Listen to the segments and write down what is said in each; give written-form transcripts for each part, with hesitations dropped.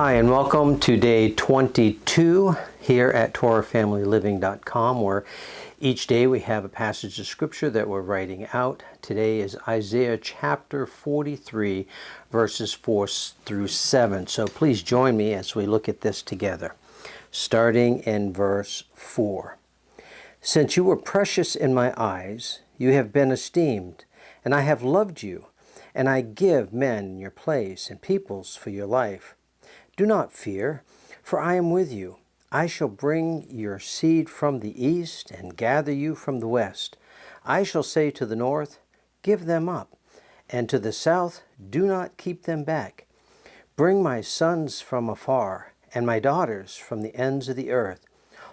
Hi, and welcome to day 22 here at TorahFamilyLiving.com, where each day we have a passage of scripture that we're writing out. Today is Isaiah chapter 43, verses 4 through 7. So please join me as we look at this together, starting in verse 4. Since you were precious in my eyes, you have been esteemed, and I have loved you, and I give men in your place and peoples for your life. Do not fear, for I am with you. I shall bring your seed from the east and gather you from the west. I shall say to the north, give them up, and to the south, do not keep them back. Bring my sons from afar, and my daughters from the ends of the earth.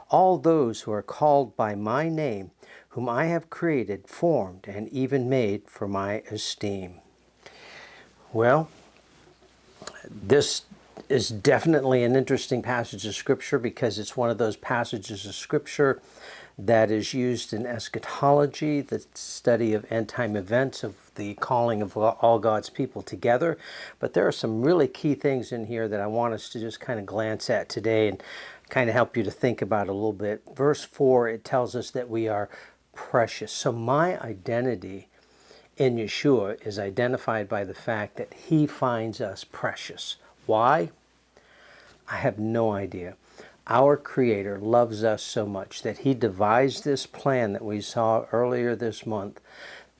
All those who are called by my name, whom I have created, formed, and even made for my esteem. Well, this is definitely an interesting passage of Scripture because it's one of those passages of Scripture that is used in eschatology, the study of end-time events, of the calling of all God's people together. But there are some really key things in here that I want us to just kind of glance at today and kind of help you to think about a little bit. Verse 4, it tells us that we are precious. So my identity in Yahshua is identified by the fact that He finds us precious. Why? I have no idea. Our Creator loves us so much that He devised this plan that we saw earlier this month,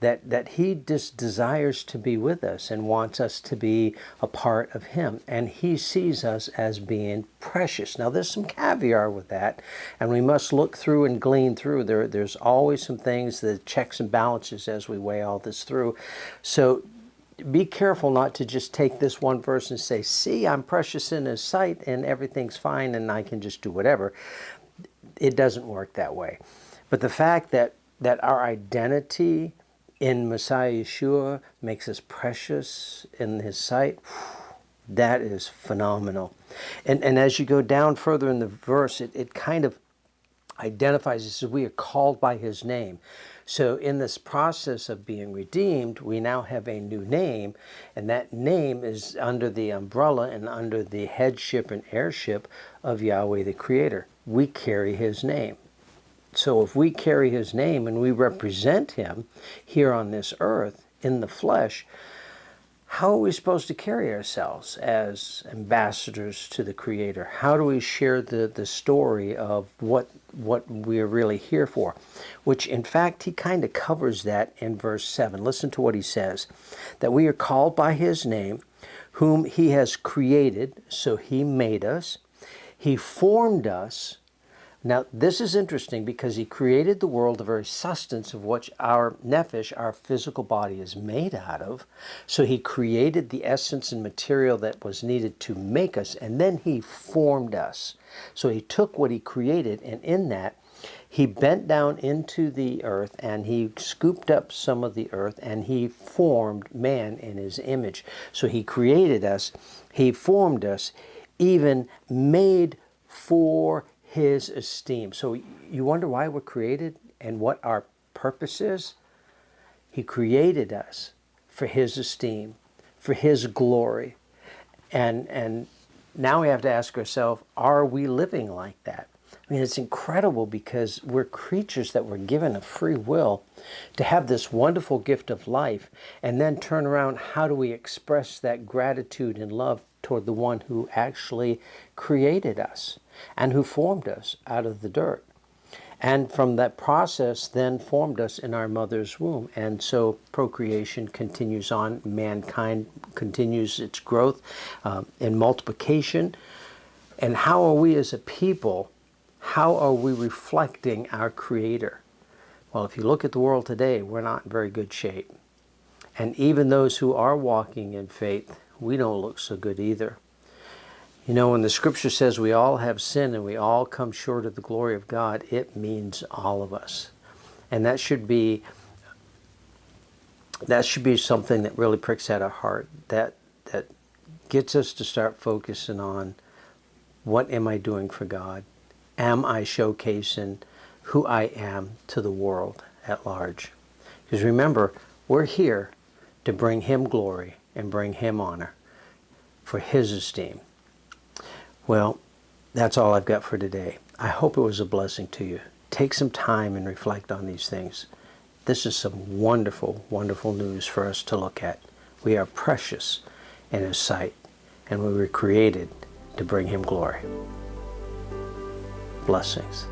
that He just desires to be with us and wants us to be a part of Him. And He sees us as being precious. Now there's some caveat with that, and we must look through and glean through. There's always some things, the checks and balances as we weigh all this through. So be careful not to just take this one verse and say, see, I'm precious in His sight and everything's fine and I can just do whatever. It doesn't work that way. But the fact that our identity in Messiah Yahshua makes us precious in His sight, that is phenomenal. And as you go down further in the verse, it kind of identifies, it says we are called by His name. So in this process of being redeemed, we now have a new name, and that name is under the umbrella and under the headship and heirship of Yahweh the Creator. We carry His name. So if we carry His name and we represent Him here on this earth in the flesh, how are we supposed to carry ourselves as ambassadors to the Creator? How do we share the story of what we're really here for? Which, in fact, He kind of covers that in verse 7. Listen to what He says. That we are called by His name, whom He has created, so He made us. He formed us. Now, this is interesting because He created the world, the very substance of which our nephesh, our physical body, is made out of. So He created the essence and material that was needed to make us, and then He formed us. So He took what He created, and in that, He bent down into the earth, and He scooped up some of the earth, and He formed man in His image. So He created us, He formed us, even made for His esteem. So you wonder why we're created and what our purpose is? He created us for His esteem, for His glory. And now we have to ask ourselves, are we living like that? I mean, it's incredible because we're creatures that were given a free will to have this wonderful gift of life, and then turn around, how do we express that gratitude and love toward the one who actually created us and who formed us out of the dirt? And from that process then formed us in our mother's womb. And so procreation continues on. Mankind continues its growth in multiplication. And how are we as a people, how are we reflecting our Creator? Well, if you look at the world today, we're not in very good shape. And even those who are walking in faith, we don't look so good either. You know, when the Scripture says we all have sinned and we all come short of the glory of God, it means all of us. And that should be something that really pricks at our heart, that gets us to start focusing on, what am I doing for God? Am I showcasing who I am to the world at large? Because remember, we're here to bring Him glory and bring Him honor for His esteem. Well, that's all I've got for today. I hope it was a blessing to you. Take some time and reflect on these things. This is some wonderful, wonderful news for us to look at. We are precious in His sight, and we were created to bring Him glory. Blessings.